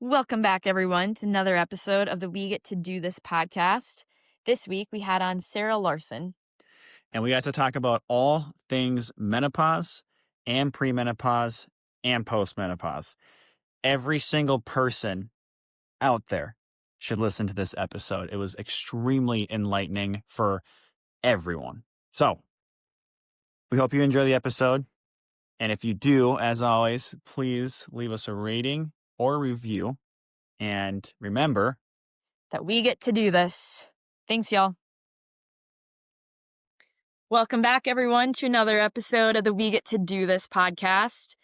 Welcome back, everyone, to another episode of the We Get to Do This podcast. This week, we had on Sara Larson. And we got to talk about all things menopause and premenopause and postmenopause. Every single person out there should listen to this episode. It was extremely enlightening for everyone. So we hope you enjoy the episode. And if you do, as always, please leave us a rating or review. And remember that we get to do this. Thanks, y'all. Welcome back, everyone, to another episode of the We Get to Do This podcast.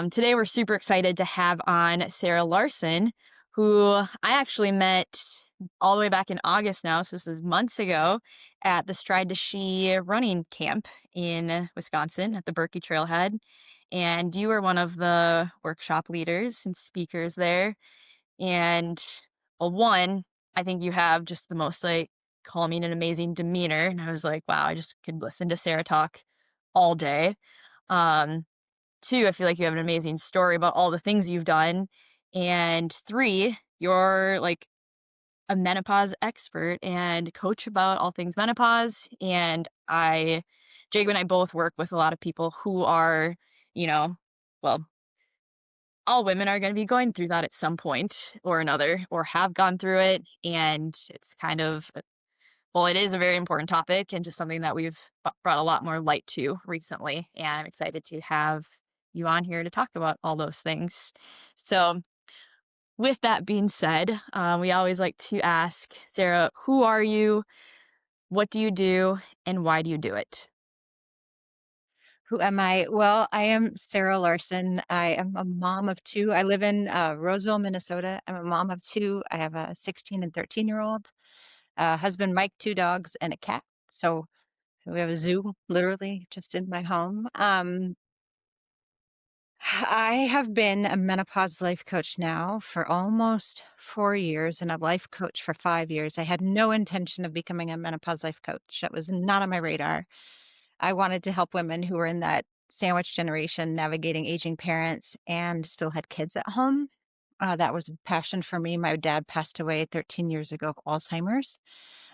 Today, we're super excited to have on Sara Larson, who I actually met all the way back in August now, so this is months ago, at the Stride to She running camp in Wisconsin at the Berkey Trailhead. And you were one of the workshop leaders and speakers there. And, well, one, I think you have just the most calming and amazing demeanor. And I was like, wow, I just could listen to Sara talk all day. Two, I feel like you have an amazing story about all the things you've done. And three, you're like a menopause expert and coach about all things menopause. And Jacob and I both work with a lot of people who are, well, all women are going to be going through that at some point or another, or have gone through it. And it's kind of, well, it is a very important topic and just something that we've brought a lot more light to recently. And I'm excited to have you on here to talk about all those things. So, with that being said, we always like to ask Sara, who are you? What do you do? And why do you do it? Who am I? Well, I am Sara Larson. I am a mom of two. I live in Roseville, Minnesota. I'm a mom of two. I have a 16 and 13-year-old, husband, Mike, two dogs, and a cat. So we have a zoo literally just in my home. I have been a menopause life coach now for almost 4 years and a life coach for 5 years. I had no intention of becoming a menopause life coach. That was not on my radar. I wanted to help women who were in that sandwich generation, navigating aging parents and still had kids at home. That was a passion for me. My dad passed away 13 years ago of Alzheimer's.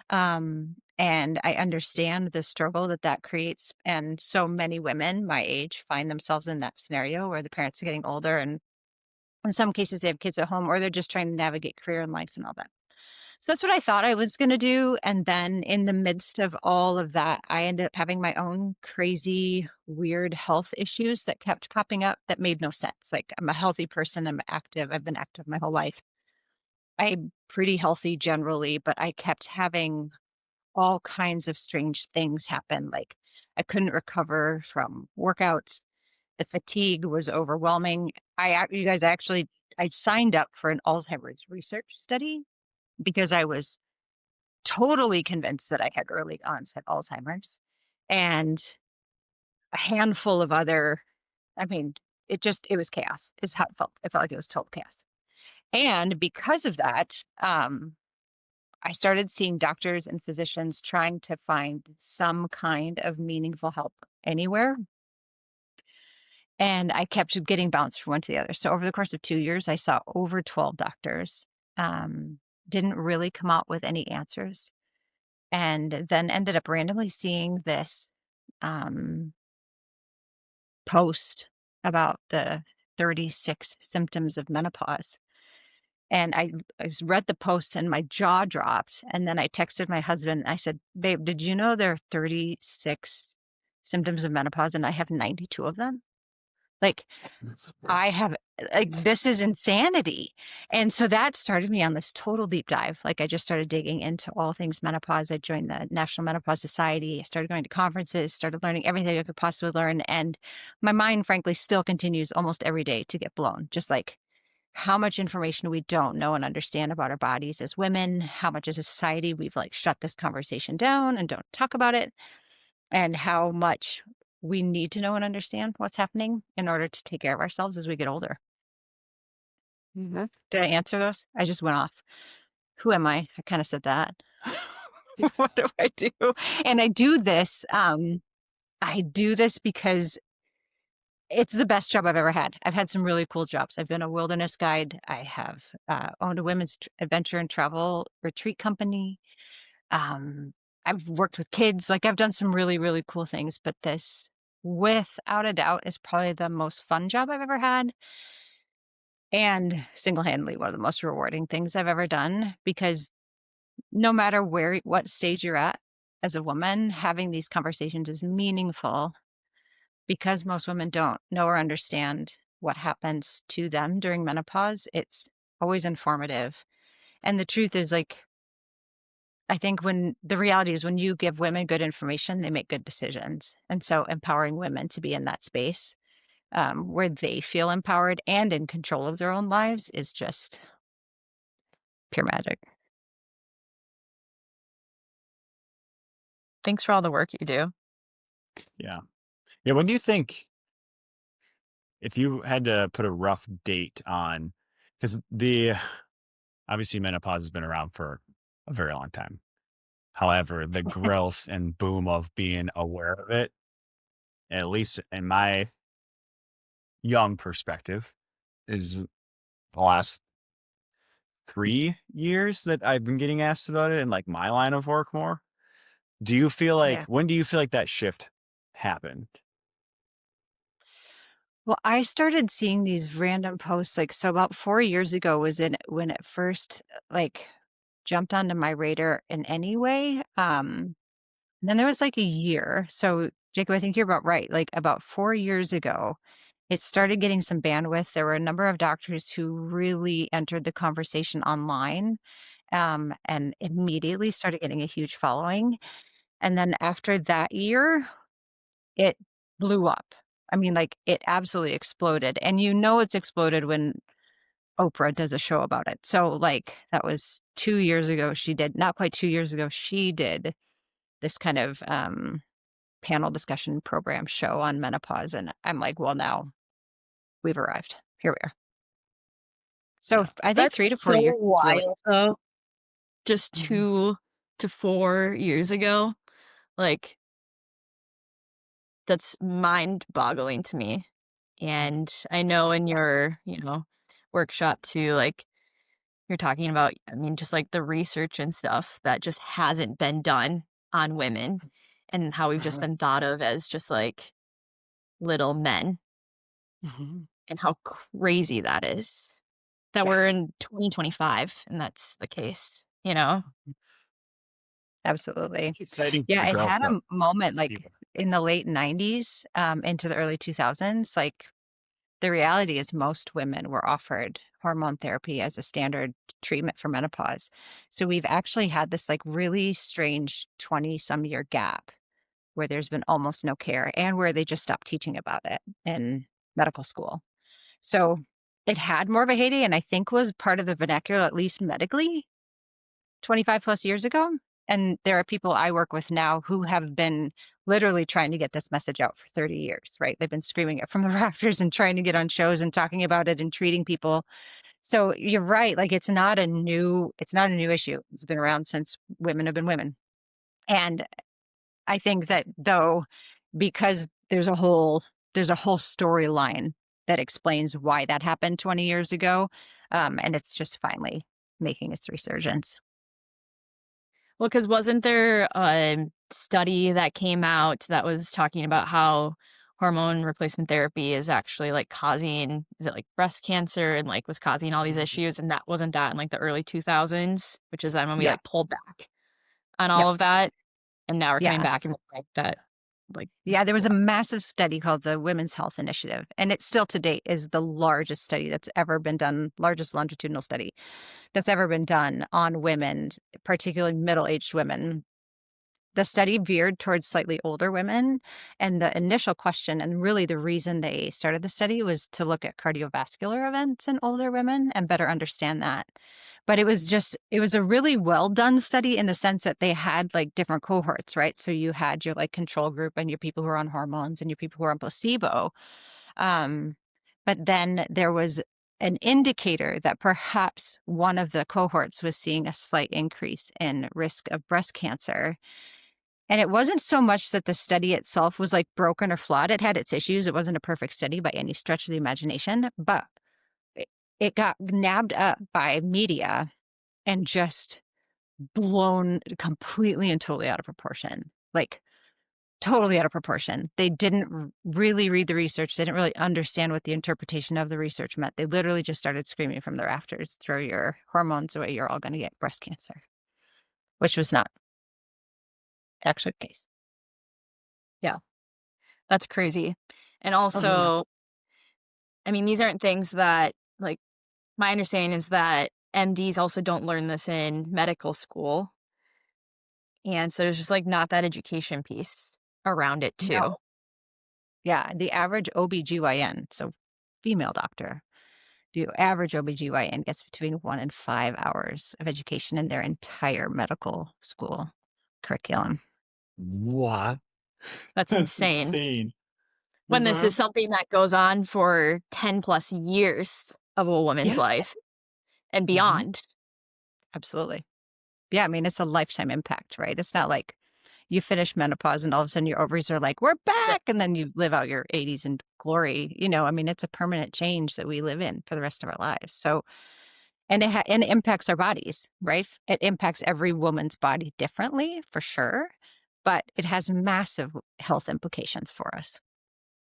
And I understand the struggle that creates. And so many women my age find themselves in that scenario where the parents are getting older. And in some cases, they have kids at home or they're just trying to navigate career and life and all that. So that's what I thought I was going to do. And then in the midst of all of that, I ended up having my own crazy, weird health issues that kept popping up that made no sense. Like, I'm a healthy person. I'm active. I've been active my whole life. I'm pretty healthy generally, but I kept having all kinds of strange things happen. Like, I couldn't recover from workouts. The fatigue was overwhelming. You guys, I signed up for an Alzheimer's research study because I was totally convinced that I had early onset Alzheimer's and a handful of other, I mean, it was chaos is how it felt. It felt like it was total chaos. And because of that, I started seeing doctors and physicians trying to find some kind of meaningful help anywhere. And I kept getting bounced from one to the other. So over the course of 2 years, I saw over 12 doctors, didn't really come out with any answers. And then ended up randomly seeing this post about the 36 symptoms of menopause. And I read the post and my jaw dropped. And then I texted my husband. And I said, babe, did you know there are 36 symptoms of menopause and I have 92 of them? Like, this is insanity. And so that started me on this total deep dive. Like, I just started digging into all things menopause. I joined the National Menopause Society. I started going to conferences, started learning everything I could possibly learn. And my mind, frankly, still continues almost every day to get blown. Just like how much information we don't know and understand about our bodies as women, how much as a society we've shut this conversation down and don't talk about it, and how much we need to know and understand what's happening in order to take care of ourselves as we get older. Mm-hmm. Did I answer those? I just went off. Who am I? I kind of said that. What do I do? And I do this because It's the best job I've ever had. I've had some really cool jobs. I've been a wilderness guide. I have owned a women's adventure and travel retreat company. Um, I've worked with kids. Like I've done some really, really cool things, but this, without a doubt, is probably the most fun job I've ever had. And single-handedly one of the most rewarding things I've ever done, because no matter what stage you're at as a woman, having these conversations is meaningful because most women don't know or understand what happens to them during menopause. It's always informative. And the truth is, like, I think when the reality is when you give women good information, they make good decisions. And so empowering women to be in that space where they feel empowered and in control of their own lives is just pure magic. Thanks for all the work you do. Yeah. Yeah. When do you think, if you had to put a rough date on, because obviously menopause has been around for a very long time. However, the growth and boom of being aware of it, at least in my young perspective, is the last 3 years that I've been getting asked about it in like my line of work more. Do you feel like, Yeah. when do you feel like that shift happened? Well, I started seeing these random posts, like, so about 4 years ago was in when it first, like, jumped onto my radar in any way, then there was, like, a year. So, Jacob, I think you're about right, like, about 4 years ago, it started getting some bandwidth. There were a number of doctors who really entered the conversation online, and immediately started getting a huge following, and then after that year, it blew up. I mean, like, it absolutely exploded, and you know it's exploded when Oprah does a show about it. So, like, that was 2 years ago, she did not quite 2 years ago, she did this kind of, panel discussion program show on menopause, and I'm like, "Well, now we've arrived. Here we are." So, Yeah. I think That's 3 to 4 so years is really. wild, though. Just Mhm, 2 to 4 years ago. Like, that's mind-boggling to me. mhm, And I know in your, workshop too, like, you're talking about, I mean, just, like, the research and stuff that just hasn't been done on women and how we've just mhm, been thought of as just, like, little men, mhm. and how crazy that is. That Yeah, we're in 2025 and that's the case, you know? absolutely. Exciting for Yeah, the it growth had a though. moment, See. like, in the late '90s, into the early 2000s, like, the reality is most women were offered hormone therapy as a standard treatment for menopause. So we've actually had this, like, really strange 20-some year gap where there's been almost no care and where they just stopped teaching about it in medical school. So it had more of a heyday and I think was part of the vernacular, at least medically, 25 plus years ago. And there are people I work with now who have been literally trying to get this message out for 30 years, right? They've been screaming it from the rafters and trying to get on shows and talking about it and treating people. So you're right. Like it's not a new issue. It's been around since women have been women. And I think that though, because there's a whole storyline that explains why that happened 20 years ago. And it's just finally making its resurgence. Well, because 'cause wasn't there a study that came out that was talking about how hormone replacement therapy is actually, like, causing is it, like, breast cancer and, like, was causing all these Mhm. issues, and that wasn't that in, like, the early 2000s, which is then when we, Yeah. like, pulled back on Yep. all of that, and now we're coming back Yes. and like that, like, Yeah, there was a what massive study called the Women's Health Initiative, and it still to date is the largest study that's ever been done, largest longitudinal study that's ever been done on women, particularly middle-aged women. The study veered towards slightly older women, and the initial question, and really the reason they started the study, was to look at cardiovascular events in older women and better understand that. But it was a really well done study in the sense that they had like different cohorts, right? So you had your like control group and your people who are on hormones and your people who are on placebo. Um, but then there was an indicator that perhaps one of the cohorts was seeing a slight increase in risk of breast cancer, And it wasn't so much that the study itself was like broken or flawed. It had its issues. It wasn't a perfect study by any stretch of the imagination, but it, it got nabbed up by media and just blown completely and totally out of proportion. Like totally out of proportion. They didn't really read the research. They didn't really understand what the interpretation of the research meant. They literally just started screaming from the rafters, throw your hormones away, you're all going to get breast cancer, which was not actually the case. Yeah, that's crazy. And Oh, yeah. also, I mean, these aren't things that, like, my understanding is that MDs also don't learn this in medical school. And so there's just like not that education piece around it too. No. Yeah. The average OBGYN, so female doctor, the average OBGYN gets between 1 and 5 hours of education in their entire medical school curriculum. What? That's That's insane. insane. When this Mhm. is something that goes on for 10 plus years of a woman's Yeah. life and Mhm. beyond. Absolutely. Yeah, I mean, it's a lifetime impact, right? It's not like you finish menopause and all of a sudden your ovaries are like, "We're Yep. back," and then you live out your 80s in glory, I mean, it's a permanent change that we live in for the rest of our lives, so and it impacts our bodies, right? It impacts every woman's body differently, for sure, but it has massive health implications for us.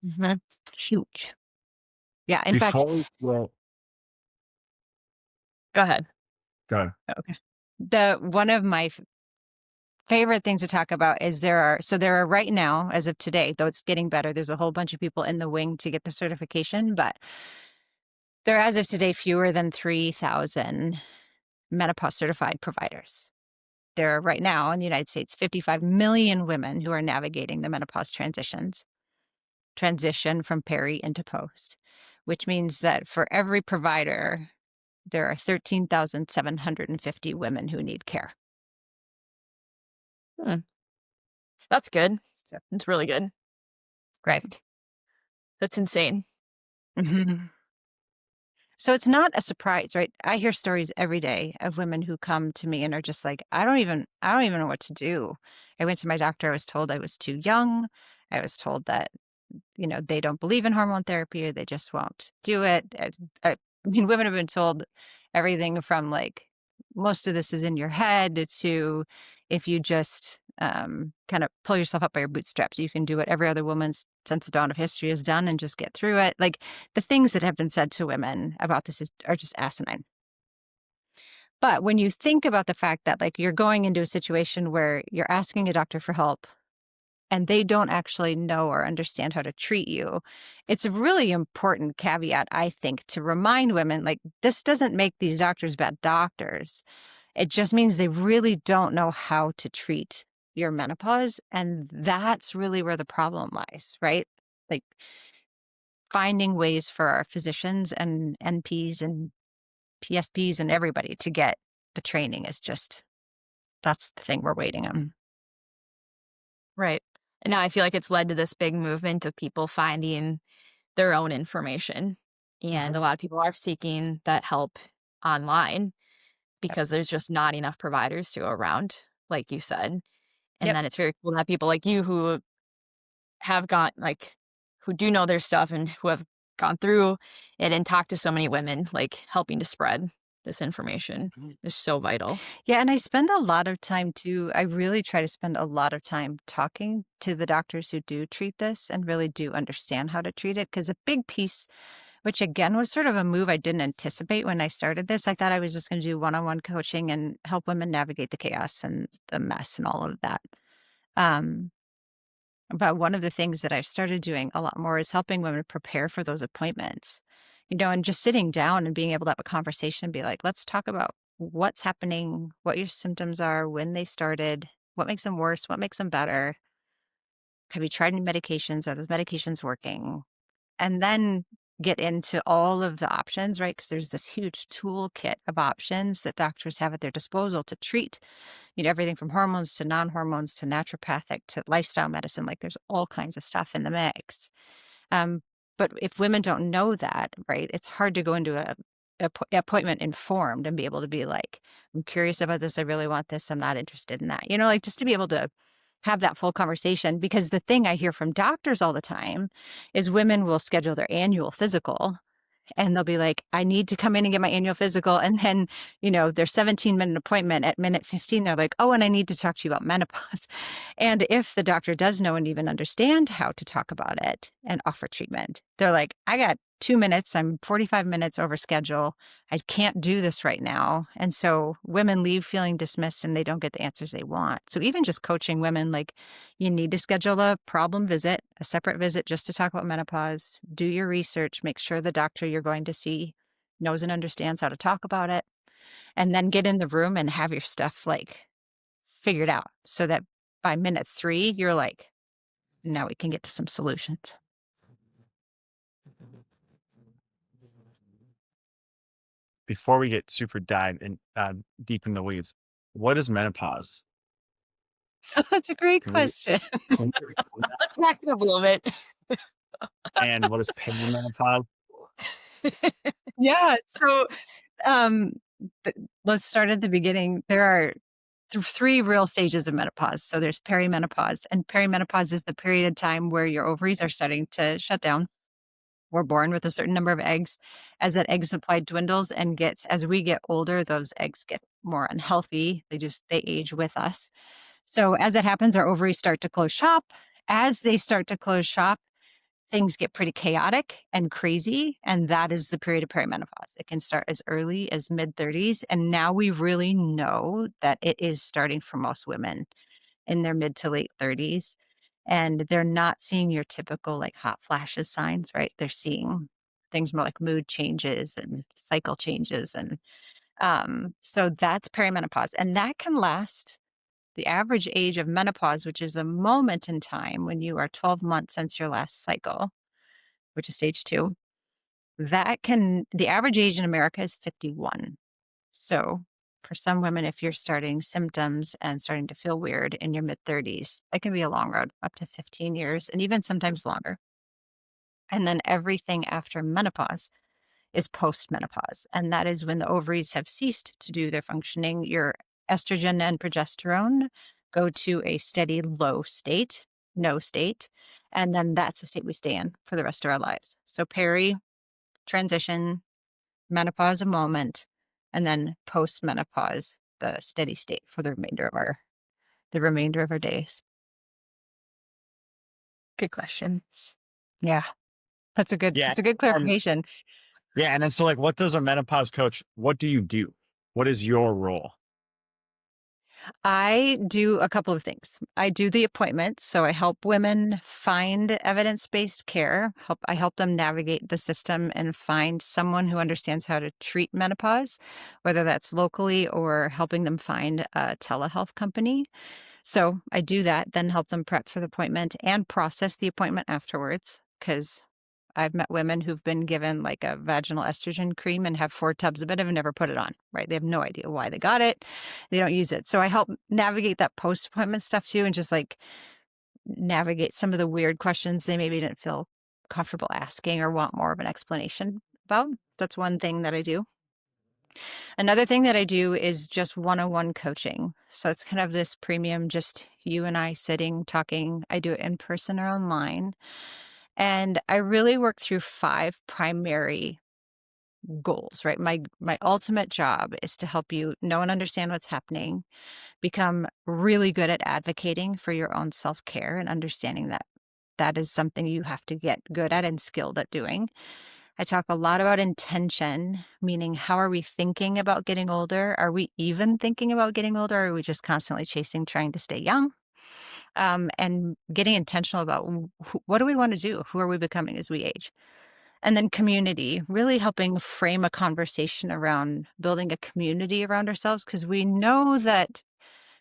Mhm. Huge. Yeah, in fact. Before we well, Go ahead. go ahead. Okay. The one of my favorite things to talk about is there are right now, as of today, though it's getting better, there's a whole bunch of people in the wing to get the certification, but there are, as of today, fewer than 3,000 menopause certified providers. There are right now in the United States 55 million women who are navigating the menopause transition from peri into post, which means that for every provider, there are 13,750 women who need care. Hmm. That's good. So, It's really good. right. That's insane. Mhm. So it's not a surprise, right? I hear stories every day of women who come to me and are just like, I don't even know what to do. I went to my doctor. I was told I was too young. I was told that, they don't believe in hormone therapy or they just won't do it. I mean, women have been told everything from like, most of this is in your head to if you just kind of pull yourself up by your bootstraps, you can do what every other woman since the dawn of history has done and just get through it. Like the things that have been said to women about this are just asinine. But when you think about the fact that like you're going into a situation where you're asking a doctor for help and they don't actually know or understand how to treat you, it's a really important caveat, I think, to remind women like this doesn't make these doctors bad doctors. It just means they really don't know how to treat your menopause. And that's really where the problem lies, right? Like finding ways for our physicians and NPs and PSPs and everybody to get the training is just that's the thing we're waiting on. Right. And now I feel like it's led to this big movement of people finding their own information. And Mhm. a lot of people are seeking that help online Yep. because there's just not enough providers to go around, like you said. And Yep. then it's very cool to have people like you who have gone like who do know their stuff and who have gone through it and talked to so many women, like helping to spread this information is so vital. Yeah, and I spend a lot of time too. I really try to spend a lot of time talking to the doctors who do treat this and really do understand how to treat it. Because a big piece, which again was sort of a move I didn't anticipate when I started this, I thought I was just going to do one on one coaching and help women navigate the chaos and the mess and all of that. Um, but one of the things that I've started doing a lot more is helping women prepare for those appointments, and just sitting down and being able to have a conversation and be like, let's talk about what's happening, what your symptoms are, when they started, what makes them worse, what makes them better. Have you tried any medications? Are those medications working? And then get into all of the options, right? Because there's this huge toolkit of options that doctors have at their disposal to treat, everything from hormones to non-hormones to naturopathic to lifestyle medicine. Like there's all kinds of stuff in the mix. Um, but if women don't know that, right, it's hard to go into a appointment informed and be able to be like, I'm curious about this. I really want this. I'm not interested in that. Like just to be able to have that full conversation, because the thing I hear from doctors all the time is women will schedule their annual physical and they'll be like, I need to come in and get my annual physical. And then, their 17-minute appointment at minute 15, they're like, oh, and I need to talk to you about menopause. And if the doctor does know and even understand how to talk about it and offer treatment, they're like, I got 2 minutes. I'm 45 minutes over schedule. I can't do this right now. And so women leave feeling dismissed and they don't get the answers they want. So even just coaching women, like, you need to schedule a problem visit, a separate visit just to talk about menopause. Do your research, make sure the doctor you're going to see knows and understands how to talk about it, and then get in the room and have your stuff like figured out so that by minute 3, you're like, now we can get to some solutions. Before we get super deep in the weeds, what is menopause? That's a great Can we, question. can we explain that? Let's back it up a little bit. And what is perimenopause? Yeah. So, um, let's start at the beginning. There are 3 real stages of menopause. So there's perimenopause, and perimenopause is the period of time where your ovaries are starting to shut down. We're born with a certain number of eggs. As that egg supply dwindles and as we get older, those eggs get more unhealthy. They age with us. So as that happens, our ovaries start to close shop. As they start to close shop, things get pretty chaotic and crazy. And that is the period of perimenopause. It can start as early as mid 30s. And now we really know that it is starting for most women in their mid to late 30s. And they're not seeing your typical like hot flashes signs, right? They're seeing things more like mood changes and cycle changes. And so that's perimenopause. And that can last. The average age of menopause, which is a moment in time when you are 12 months since your last cycle, which is stage 2, the average age in America is 51. So for some women, if you're starting symptoms and starting to feel weird in your mid 30s, it can be a long road, up to 15 years and even sometimes longer. And then everything after menopause is postmenopause. And that is when the ovaries have ceased to do their functioning. Your estrogen and progesterone go to a steady low state, no state. And then that's the state we stay in for the rest of our lives. So peri, transition, menopause, a moment, and then postmenopause, the steady state for the remainder of our days. Good question. Yeah. That's a good Yeah. that's a good clarification. Yeah. And then so like, what does a menopause coach, what do you do? What is your role? I do a couple of things. I do the appointments, so I help women find evidence-based care. I help them navigate the system and find someone who understands how to treat menopause, whether that's locally or helping them find a telehealth company. So I do that, then help them prep for the appointment and process the appointment afterwards, because I've met women who've been given like a vaginal estrogen cream and have 4 tubs of it and have never put it on, right? They have no idea why they got it. They don't use it. So I help navigate that post-appointment stuff too, and just like navigate some of the weird questions they maybe didn't feel comfortable asking or want more of an explanation about. That's one thing that I do. Another thing that I do is just one-on-one coaching. So it's kind of this premium, just you and I sitting, talking. I do it in person or online. And I really work through 5 primary goals, right? My ultimate job is to help you know and understand what's happening, become really good at advocating for your own self-care and understanding that that is something you have to get good at and skilled at doing. I talk a lot about intention, meaning how are we thinking about getting older? Are we even thinking about getting older? Or are we just constantly chasing, trying to stay young? And getting intentional about what do we want to do? Who are we becoming as we age? And then community, really helping frame a conversation around building a community around ourselves, because we know that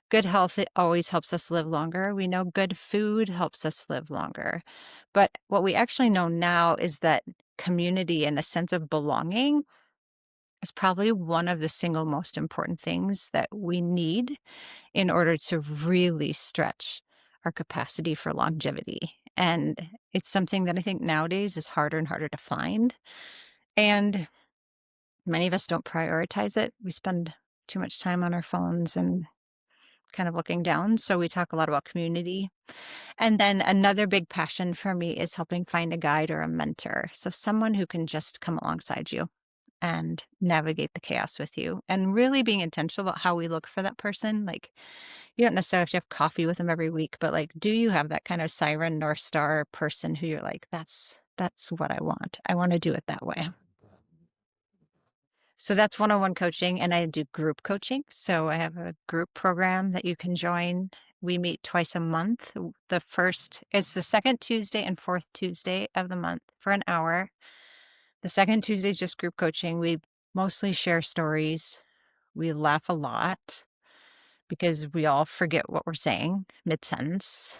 good health, it always helps us live longer. We know good food helps us live longer. But what we actually know now is that community and a sense of belonging is probably one of the single most important things that we need in order to really stretch our capacity for longevity. And it's something that I think nowadays is harder and harder to find. And many of us don't prioritize it. We spend too much time on our phones and kind of looking down. So we talk a lot about community. And then another big passion for me is helping find a guide or a mentor. So someone who can just come alongside you and navigate the chaos with you, and really being intentional about how we look for that person. Like, you don't necessarily have to have coffee with them every week, but like, do you have that kind of siren North Star person who you're like, that's what I want. I want to do it that way. So that's one-on-one coaching, and I do group coaching. So I have a group program that you can join. We meet twice a month. It's the second Tuesday and fourth Tuesday of the month for an hour. The second Tuesday is just group coaching. We mostly share stories. We laugh a lot because we all forget what we're saying mid-sentence.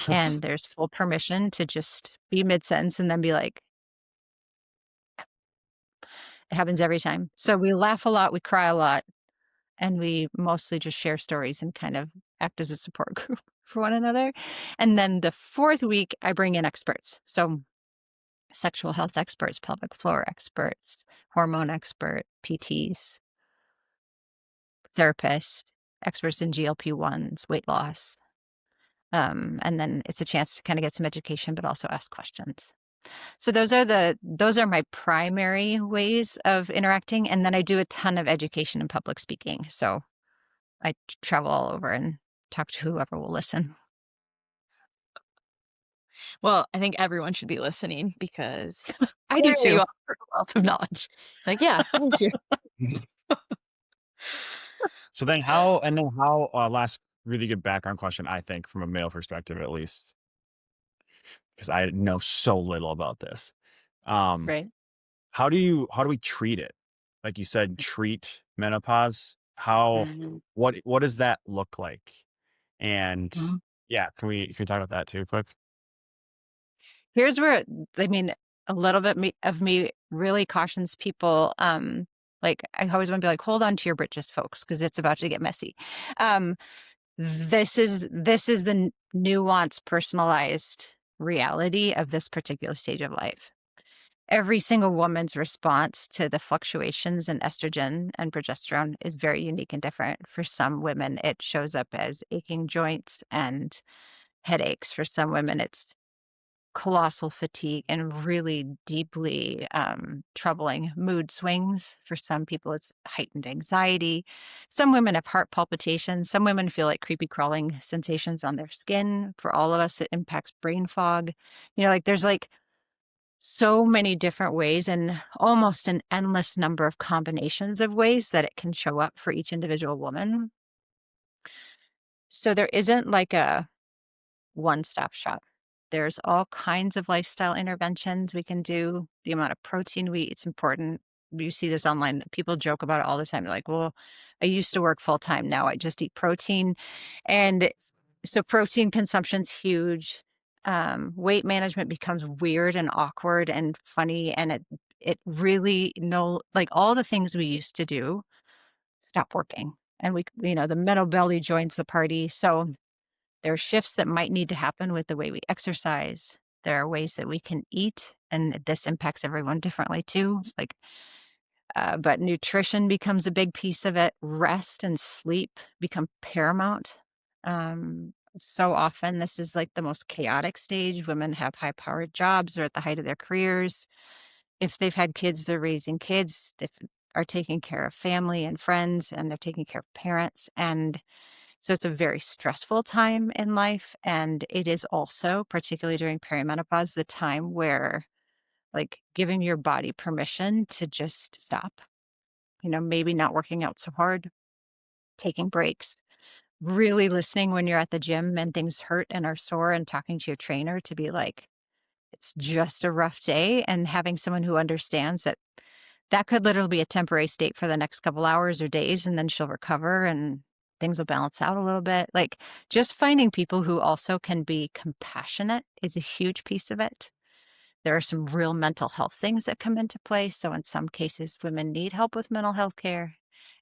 And there's full permission to just be mid-sentence and then be like, it happens every time. So we laugh a lot, we cry a lot, and we mostly just share stories and kind of act as a support group for one another. And then the fourth week, I bring in experts. So sexual health experts, pelvic floor experts, hormone expert, PTs, therapists, experts in GLP-1s, weight loss. And then it's a chance to kind of get some education, but also ask questions. So those are my primary ways of interacting. And then I do a ton of education and public speaking. So I travel all over and talk to whoever will listen. Well, I think everyone should be listening because I do clearly you too. offer a wealth of knowledge. Like, yeah, me too. So then last really good background question, I think, from a male perspective, at least, because I know so little about this. Um, Right. how do we treat it? Like you said, treat menopause. Mhm. What does that look like? And Mhm. yeah, can we talk about that too, quick? Here's where, I mean, a little bit of me really cautions people. Like, I always want to be like, hold on to your britches, folks, because it's about to get messy. Um, this is the nuanced, personalized reality of this particular stage of life. Every single woman's response to the fluctuations in estrogen and progesterone is very unique and different. For some women, it shows up as aching joints and headaches. For some women, it's colossal fatigue and really deeply troubling mood swings. For some people, it's heightened anxiety. Some women have heart palpitations. Some women feel like creepy crawling sensations on their skin. For all of us, it impacts brain fog. Like there's like so many different ways and almost an endless number of combinations of ways that it can show up for each individual woman. So there isn't like a one-stop shop. There's all kinds of lifestyle interventions we can do. The amount of protein we eat's important. You see this online. People joke about it all the time. They're like, well, I used to work full time. Now I just eat protein. And so protein consumption's huge. Weight management becomes weird and awkward and funny. And it really like all the things we used to do stop working. And the middle belly joins the party. So there are shifts that might need to happen with the way we exercise. There are ways that we can eat, and this impacts everyone differently too. But nutrition becomes a big piece of it. Rest and sleep become paramount. So often, this is like the most chaotic stage. Women have high-powered jobs; they're at the height of their careers. If they've had kids, they're raising kids. They are taking care of family and friends, and they're taking care of parents. And so it's a very stressful time in life. And it is also, particularly during perimenopause, the time where like giving your body permission to just stop, maybe not working out so hard, taking breaks, really listening when you're at the gym and things hurt and are sore and talking to your trainer to be like, it's just a rough day, and having someone who understands that that could literally be a temporary state for the next couple hours or days, and then she'll recover and things will balance out a little bit. Like, just finding people who also can be compassionate is a huge piece of it. There are some real mental health things that come into play. So in some cases, women need help with mental health care.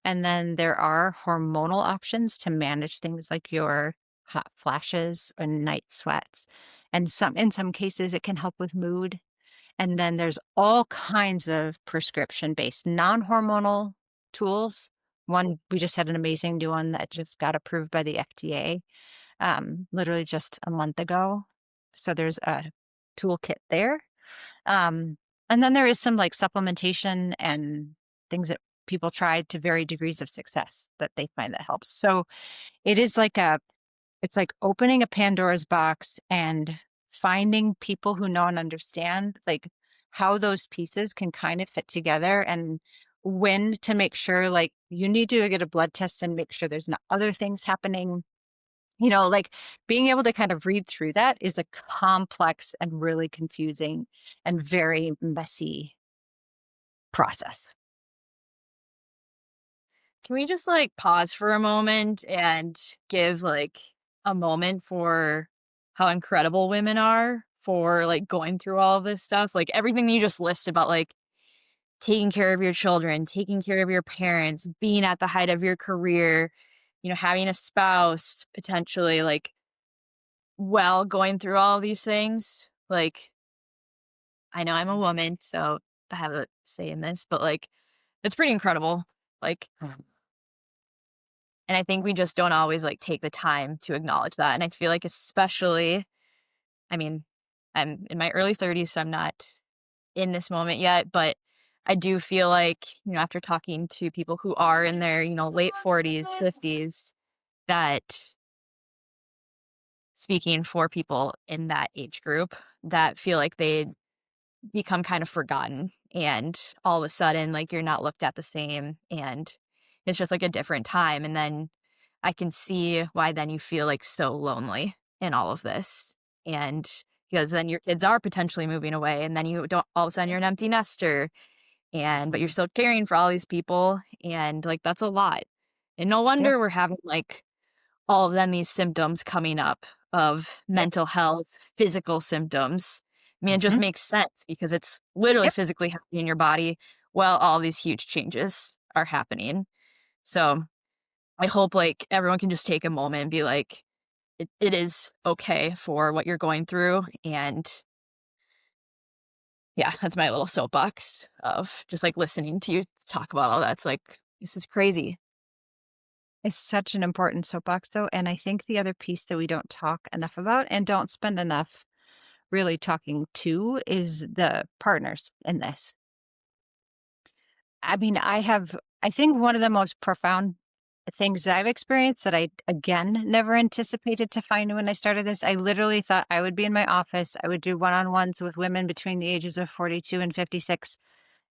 And then there are hormonal options to manage things like your hot flashes and night sweats. And in some cases, it can help with mood. And then there's all kinds of prescription-based non-hormonal tools One, we just had an amazing new one that just got approved by the FDA, literally just a month ago. So there's a toolkit there. Um, and then there is some like supplementation and things that people try to varying degrees of success that they find that helps. So it is like it's like opening a Pandora's box and finding people who know and understand like how those pieces can kind of fit together and when to make sure like you need to get a blood test and make sure there's not other things happening. Like being able to kind of read through that is a complex and really confusing and very messy process. Can we just like pause for a moment and give like a moment for how incredible women are for like going through all of this stuff? Like everything you just listed about like taking care of your children, taking care of your parents, being at the height of your career, having a spouse potentially, like, while going through all these things. Like, I know I'm a woman, so I have a say in this, but like, it's pretty incredible. Like, and I think we just don't always like take the time to acknowledge that. And I feel like, especially, I mean, I'm in my early 30s, so I'm not in this moment yet, but I do feel like, after talking to people who are in their, late 40s, 50s, that speaking for people in that age group that feel like they become kind of forgotten and all of a sudden like you're not looked at the same and it's just like a different time and then I can see why then you feel like so lonely in all of this. And because then your kids are potentially moving away and then you don't all of a sudden you're an empty nester and but you're still caring for all these people and like that's a lot. And no Yep. wonder we're having like all of then these symptoms coming up of Yep. mental health, physical symptoms. I mean, it just Mhm. makes sense because it's literally Yep. physically happening in your body while all these huge changes are happening. So I hope like everyone can just take a moment and be like, it is okay for what you're going through. And yeah, that's my little soapbox of just like listening to you talk about all that. It's like, this is crazy. It's such an important soapbox, though. And I think the other piece that we don't talk enough about and don't spend enough really talking to is the partners in this. I mean, I think one of the most profound things that I've experienced that I, again, never anticipated to find when I started this. I literally thought I would be in my office. I would do one on ones with women between the ages of 42 and 56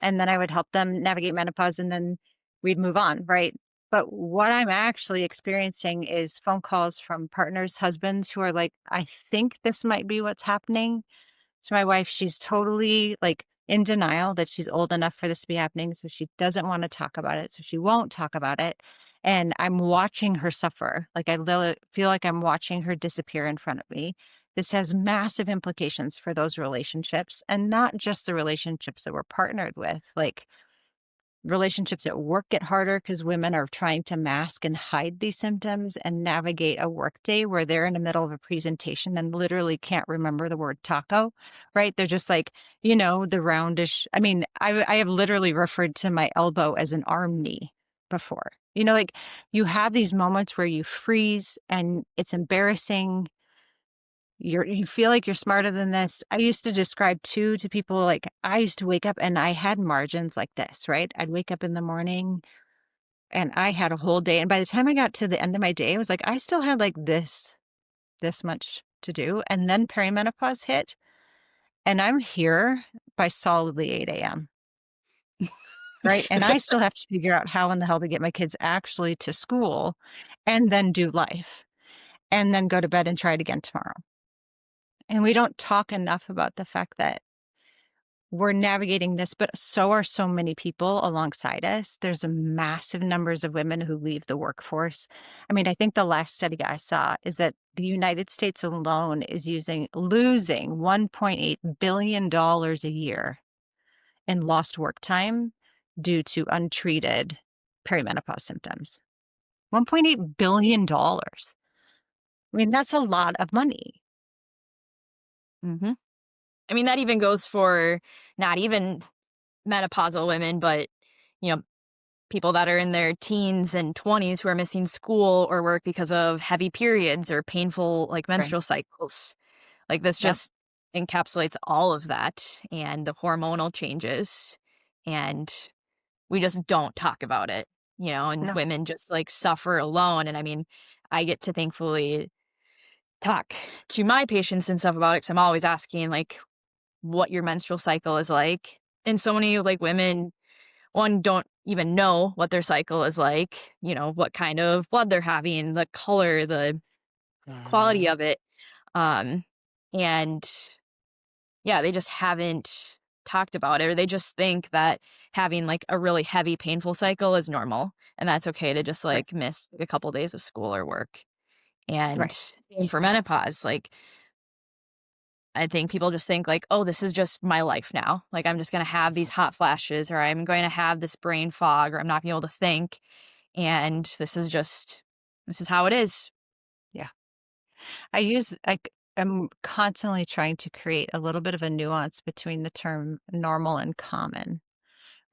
and then I would help them navigate menopause and then we'd move on, right? But what I'm actually experiencing is phone calls from partners, husbands who are like, I think this might be what's happening. So my wife, she's totally like in denial that she's old enough for this to be happening. So she doesn't want to talk about it. So she won't talk about it. And I'm watching her suffer. Like I feel like I'm watching her disappear in front of me. This has massive implications for those relationships and not just the relationships that we're partnered with. Like relationships at work get harder because women are trying to mask and hide these symptoms and navigate a workday where they're in the middle of a presentation and literally can't remember the word taco, right? They're just like, the roundish. I mean, I have literally referred to my elbow as an arm knee before. Like you have these moments where you freeze and it's embarrassing. You feel like you're smarter than this. I used to describe too to people like I used to wake up and I had margins like this, right? I'd wake up in the morning and I had a whole day. And by the time I got to the end of my day, I was like, I still had like this much to do. And then perimenopause hit and I'm here by solidly 8 a.m. Right. And I still have to figure out how in the hell to get my kids actually to school and then do life and then go to bed and try it again tomorrow. And we don't talk enough about the fact that we're navigating this, but so are so many people alongside us. There's a massive numbers of women who leave the workforce. I mean, I think the last study I saw is that the United States alone is losing $1.8 billion a year in lost work time due to untreated perimenopause symptoms. $1.8 billion. I mean, that's a lot of money. Hmm. I mean, that even goes for not even menopausal women, but, you know, people that are in their teens and 20s who are missing school or work because of heavy periods or painful, like, Right. menstrual cycles. Like, this Yep. just encapsulates all of that and the hormonal changes, and we just don't talk about it, and No. women just, like, suffer alone, and I mean, I get to thankfully talk to my patients and stuff about it 'cause I'm always asking, like, what your menstrual cycle is like, and so many, like, women, one, don't even know what their cycle is like, what kind of blood they're having, the color, the quality Mhm. of it, um, and yeah, they just haven't talked about it, or they just think that having, like, a really heavy, painful cycle is normal, and that's okay to just, Right. like, miss like, a couple days of school or work. And Right. same for menopause, like, I think people just think, like, "Oh, this is just my life now. Like, I'm just gonna have these hot flashes, or I'm going to have this brain fog, or I'm not being able to think, and this is how it is." Yeah. I'm constantly trying to create a little bit of a nuance between the term normal and common,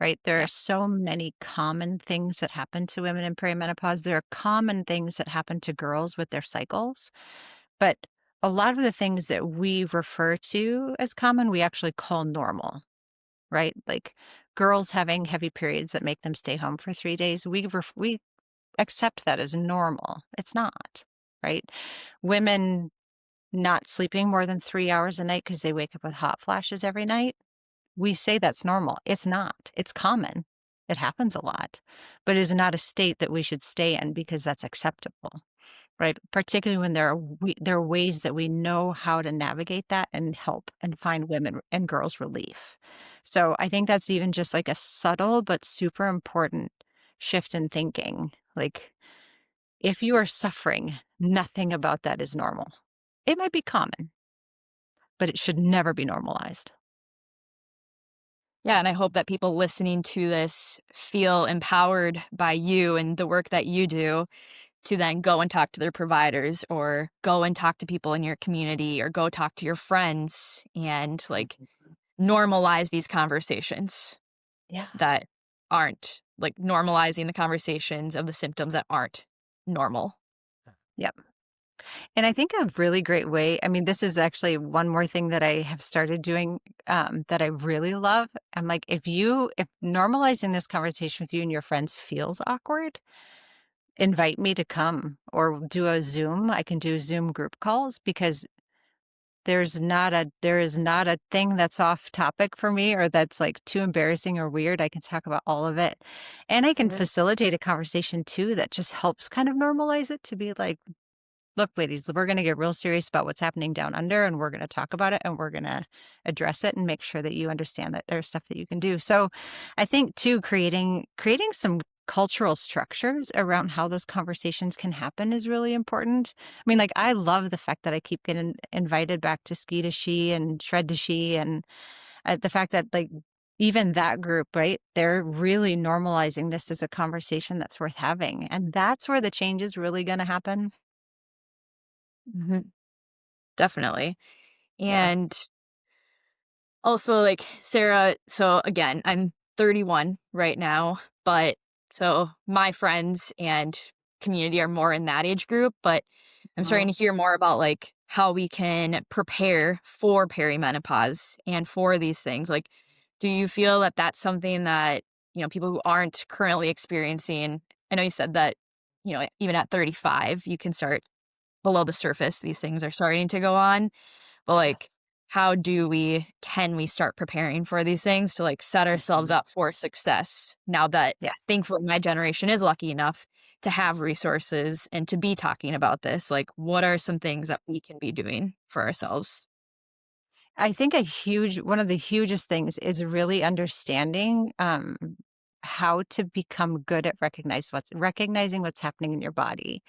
right? There are Yeah. so many common things that happen to women in perimenopause. There are common things that happen to girls with their cycles, but a lot of the things that we refer to as common, we actually call normal, right? Like girls having heavy periods that make them stay home for 3 days, we accept that as normal. It's not, right? Women not sleeping more than 3 hours a night because they wake up with hot flashes every night, we say that's normal. It's not. It's common. It happens a lot, but it is not a state that we should stay in because that's acceptable, right? Particularly when there are ways that we know how to navigate that and help and find women and girls relief. So I think that's even just like a subtle but super important shift in thinking. Like if you are suffering, nothing about that is normal. It might be common, but it should never be normalized. Yeah, and I hope that people listening to this feel empowered by you and the work that you do to then go and talk to their providers or go and talk to people in your community or go talk to your friends and, like, Mhm. normalize these conversations Yeah. that aren't like, normalizing the conversations of the symptoms that aren't normal. Yep. And I think a really great way, I mean, this is actually one more thing that I have started doing that I really love. I'm like, if normalizing this conversation with you and your friends feels awkward, invite me to come or do a Zoom. I can do Zoom group calls because there is not a thing that's off topic for me or that's like too embarrassing or weird. I can talk about all of it. And I can Mhm. facilitate a conversation too that just helps kind of normalize it to be like, look, ladies, we're going to get real serious about what's happening down under and we're going to talk about it and we're going to address it and make sure that you understand that there's stuff that you can do. So I think too, creating some cultural structures around how those conversations can happen is really important. I mean, like I love the fact that I keep getting invited back to Ski to She and Shred to She and the fact that like even that group, right? They're really normalizing this as a conversation that's worth having. And that's where the change is really going to happen. Mhm. Definitely. Yeah. And also, like, Sarah, so again, I'm 31 right now, but so my friends and community are more in that age group, but I'm starting to hear more about, like, how we can prepare for perimenopause and for these things. Like, do you feel that that's something that, people who aren't currently experiencing? I know you said that, even at 35, you can start below the surface, these things are starting to go on. But, like, Yes. how can we start preparing for these things to, like, set ourselves Mhm. up for success now that Yes. thankfully my generation is lucky enough to have resources and to be talking about this? Like, what are some things that we can be doing for ourselves? I think one of the hugest things is really understanding, how to become good at recognizing what's happening in your body.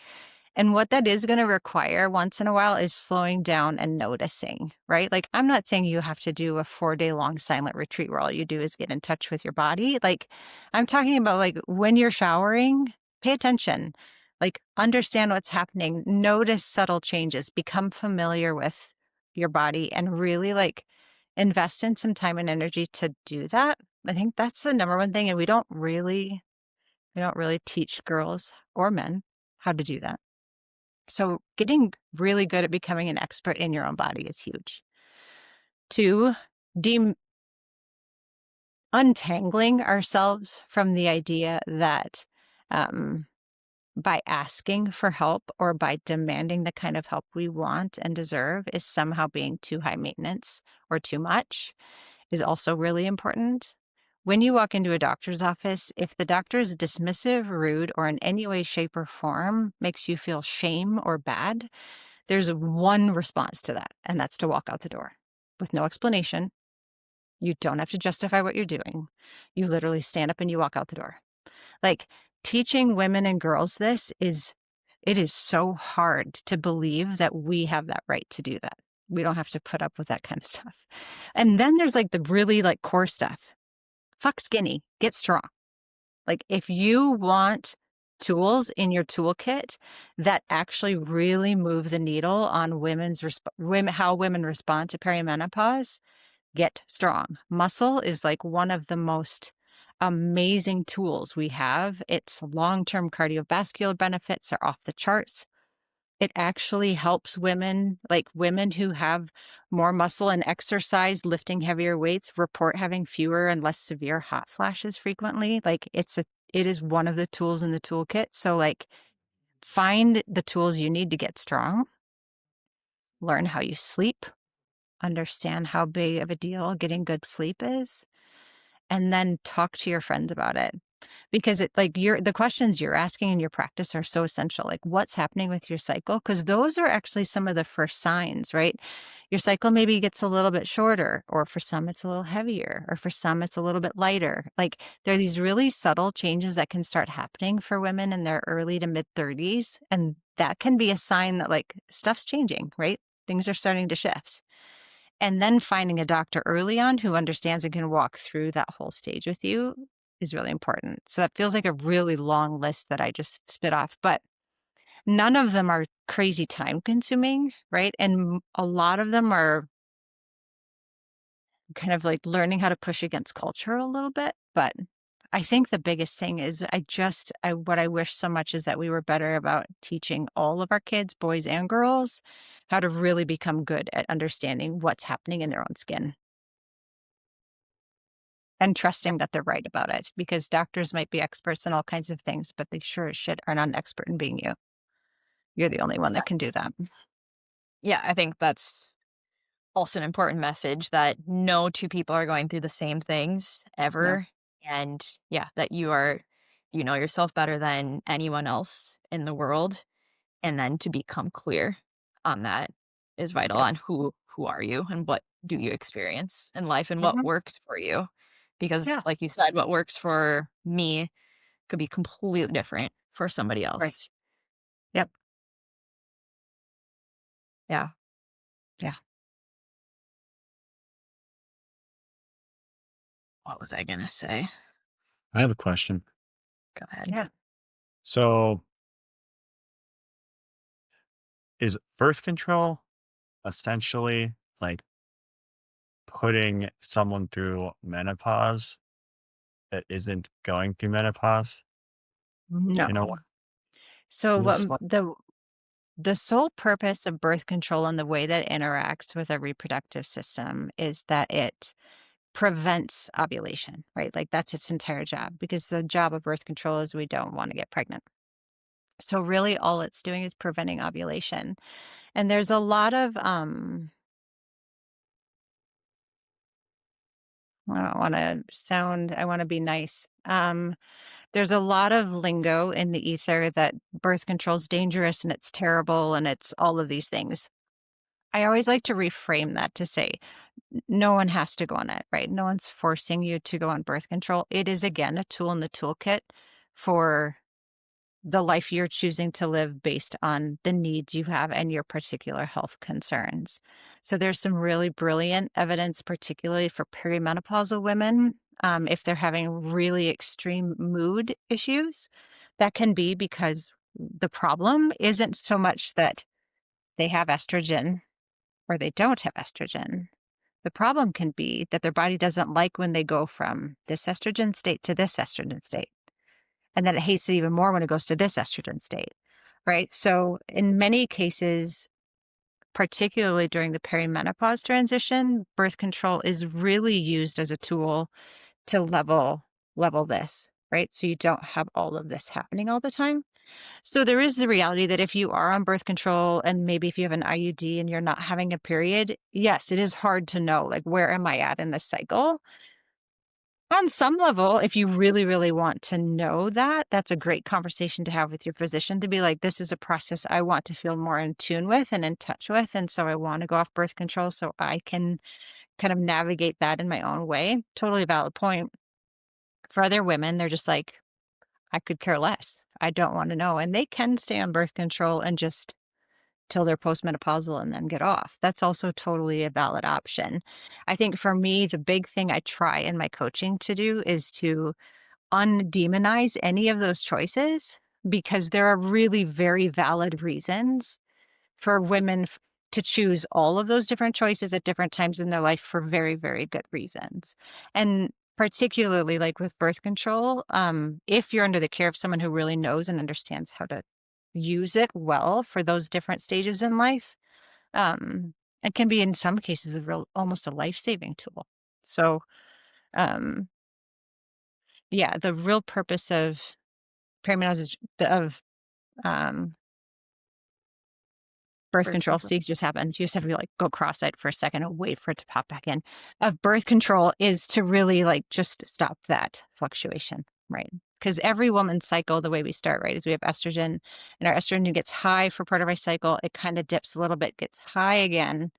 And what that is gonna require once in a while is slowing down and noticing, right? Like, I'm not saying you have to do a 4-day-long silent retreat where all you do is get in touch with your body. Like, I'm talking about, like, when you're showering, pay attention. Like, understand what's happening, notice subtle changes, become familiar with your body, and really, like, invest in some time and energy to do that. I think that's the number one thing, and we don't really They don't really teach girls or men how to do that. So getting really good at becoming an expert in your own body is huge. Two, untangling ourselves from the idea that um, by asking for help or by demanding the kind of help we want and deserve is somehow being too high maintenance or too much is also really important. When you walk into a doctor's office, if the doctor is dismissive, rude, or in any way, shape, or form makes you feel shame or bad, there's one response to that, and that's to walk out the door with no explanation. You don't have to justify what you're doing. You literally stand up and you walk out the door. Like, teaching women and girls this it is so hard to believe that we have that right to do that. We don't have to put up with that kind of stuff. And then there's like the really like core stuff. Fuck skinny, get strong. Like, if you want tools in your toolkit that actually really move the needle on how women respond to perimenopause, get strong. Muscle is like one of the most amazing tools we have. Its long-term cardiovascular benefits are off the charts. It actually helps women, like women who have more muscle and exercise, lifting heavier weights, report having fewer and less severe hot flashes frequently. Like, it is one of the tools in the toolkit. So like, find the tools you need to get strong, learn how you sleep, understand how big of a deal getting good sleep is, and then talk to your friends about it. Because the questions you're asking in your practice are so essential. Like, what's happening with your cycle? Because those are actually some of the first signs, right? Your cycle maybe gets a little bit shorter, or for some it's a little heavier, or for some it's a little bit lighter. Like, there are these really subtle changes that can start happening for women in their early to mid 30s. And that can be a sign that like stuff's changing, right? Things are starting to shift. And then finding a doctor early on who understands and can walk through that whole stage with you is really important. So that feels like a really long list that I just spit off, but none of them are crazy time consuming, right? And a lot of them are kind of like learning how to push against culture a little bit. But I think the biggest thing is what I wish so much is that we were better about teaching all of our kids, boys and girls, how to really become good at understanding what's happening in their own skin. And trusting that they're right about it, because doctors might be experts in all kinds of things, but they sure as shit are not an expert in being you. You're the only one Yeah. that can do that. Yeah, I think that's also an important message that no two people are going through the same things No. ever. And yeah, that you know yourself better than anyone else in the world. And then to become clear on that is vital Yep. on who are you and what do you experience in life and what Mhm. works for you. Because Yeah. like you said, what works for me could be completely different for somebody Right. else. Yep. Yeah. Yeah. What was I gonna say? I have a question. Go ahead. Yeah. So, is birth control essentially like putting someone through menopause that isn't going through menopause? No. You know what? So Can you explain? the sole purpose of birth control and the way that it interacts with our reproductive system is that it prevents ovulation, right? Like, that's its entire job, because the job of birth control is we don't want to get pregnant. So really all it's doing is preventing ovulation. And there's a lot of I don't want to I want to be nice. There's a lot of lingo in the ether that birth control is dangerous and it's terrible and it's all of these things. I always like to reframe that to say no one has to go on it, right? No one's forcing you to go on birth control. It is, again, a tool in the toolkit for the life you're choosing to live based on the needs you have and your particular health concerns. So there's some really brilliant evidence, particularly for perimenopausal women, if they're having really extreme mood issues. That can be because the problem isn't so much that they have estrogen or they don't have estrogen. The problem can be that their body doesn't like when they go from this estrogen state to this estrogen state. And then it hates it even more when it goes to this estrogen state, right? So in many cases, particularly during the perimenopause transition, birth control is really used as a tool to level this, right? So you don't have all of this happening all the time. So there is the reality that if you are on birth control and maybe if you have an IUD and you're not having a period, yes, it is hard to know, like, where am I at in this cycle? On some level, if you really, really want to know that, that's a great conversation to have with your physician to be like, this is a process I want to feel more in tune with and in touch with. And so I want to go off birth control so I can kind of navigate that in my own way. Totally valid point. For other women, they're just like, I could care less. I don't want to know. And they can stay on birth control and just till they're postmenopausal and then get off. That's also totally a valid option. I think for me, the big thing I try in my coaching to do is to undemonize any of those choices because there are really very valid reasons for women to choose all of those different choices at different times in their life for very, very good reasons. And particularly like with birth control, if you're under the care of someone who really knows and understands how to use it well for those different stages in life, um, it can be in some cases a real, almost a life-saving tool. So, um, yeah, the real purpose of perimenopause is um, birth control. See, it just happened. You just have to like go cross-eyed for a second and wait for it to pop back in. Of birth control is to really like just stop that fluctuation, right? Because every woman's cycle, the way we start, right, is we have estrogen, and our estrogen gets high for part of our cycle. It kind of dips a little bit, gets high again,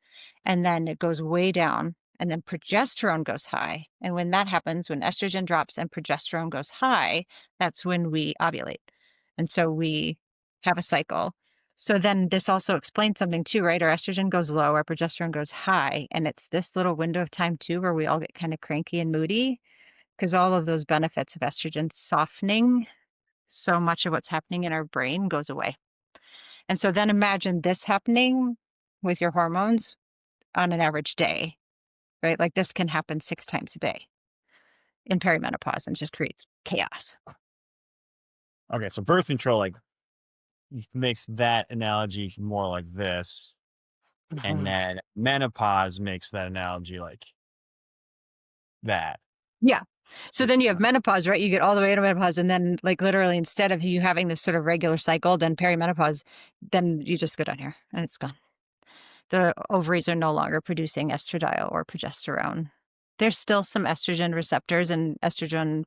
and then it goes way down. And then progesterone goes high. And when that happens, when estrogen drops and progesterone goes high, that's when we ovulate. And so we have a cycle. So then this also explains something too, right? Our estrogen goes low, our progesterone goes high. And it's this little window of time too where we all get kind of cranky and moody because all of those benefits of estrogen softening so much of what's happening in our brain goes away. And so then imagine this happening with your hormones on an average day, right? Like this can happen 6 times a day in perimenopause and just creates chaos. Okay, so birth control like makes that analogy more like this, and then menopause makes that analogy like that. Yeah. So then you have menopause, right? You get all the way to menopause, and then like literally instead of you having this sort of regular cycle, then perimenopause, then you just go down here and it's gone. The ovaries are no longer producing estradiol or progesterone. There's still some estrogen receptors and estrogen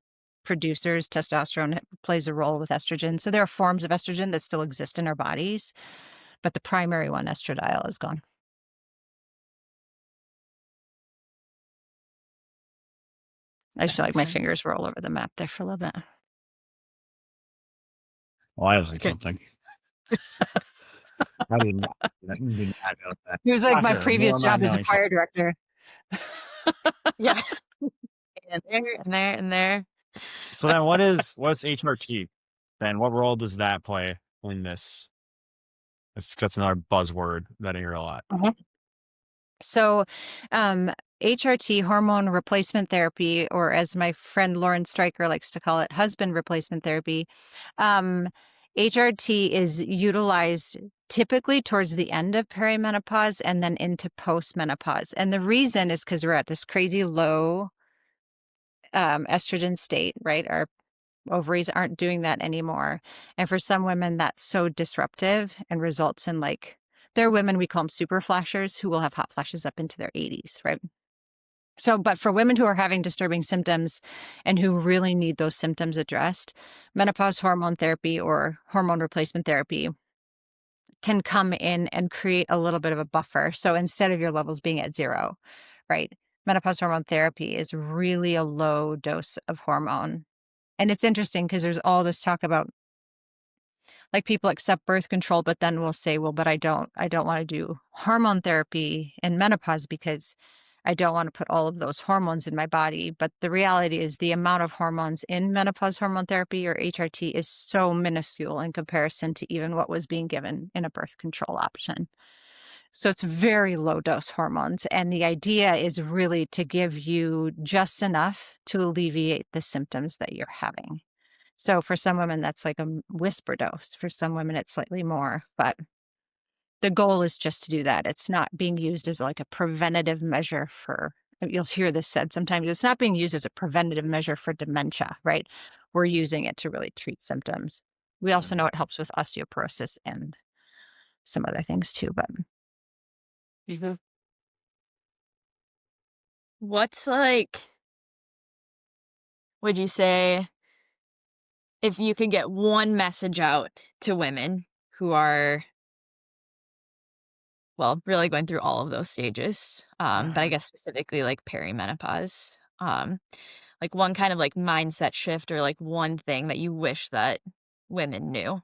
producers. Testosterone plays a role with estrogen. So there are forms of estrogen that still exist in our bodies, but the primary one, estradiol, is gone. I just feel like my fingers were all over the map there for a little bit. Well, I was like Okay. something. I did not know that. It was like my Shocker, previous more job not as a knowing choir director. Yeah. And there, and there, and there. So then what's HRT? Then what role does that play in this? That's another buzzword that I hear a lot. So, HRT, hormone replacement therapy, or as my friend Lauren Stryker likes to call it, husband replacement therapy. HRT is utilized typically towards the end of perimenopause and then into postmenopause. And the reason is because we're at this crazy low estrogen state, right? Our ovaries aren't doing that anymore. And for some women, that's so disruptive and results in like, there are women, we call them super flashers, who will have hot flashes up into their 80s, right? So, but for women who are having disturbing symptoms and who really need those symptoms addressed, menopause hormone therapy or hormone replacement therapy can come in and create a little bit of a buffer. So instead of your levels being at 0, right? Menopause hormone therapy is really a low dose of hormone. And it's interesting because there's all this talk about like people accept birth control, but then will say, well, but I don't want to do hormone therapy in menopause because I don't want to put all of those hormones in my body. But the reality is the amount of hormones in menopause hormone therapy or HRT is so minuscule in comparison to even what was being given in a birth control option. So it's very low dose hormones. And the idea is really to give you just enough to alleviate the symptoms that you're having. So for some women, that's like a whisper dose. For some women, it's slightly more, but the goal is just to do that. It's not being used as like a preventative measure for, you'll hear this said sometimes, it's not being used as a preventative measure for dementia, right? We're using it to really treat symptoms. We also know it helps with osteoporosis and some other things too, but Mhm. What's like, would you say, if you could get one message out to women who are, well, really going through all of those stages, but I guess specifically like perimenopause, like one kind of like mindset shift or like one thing that you wish that women knew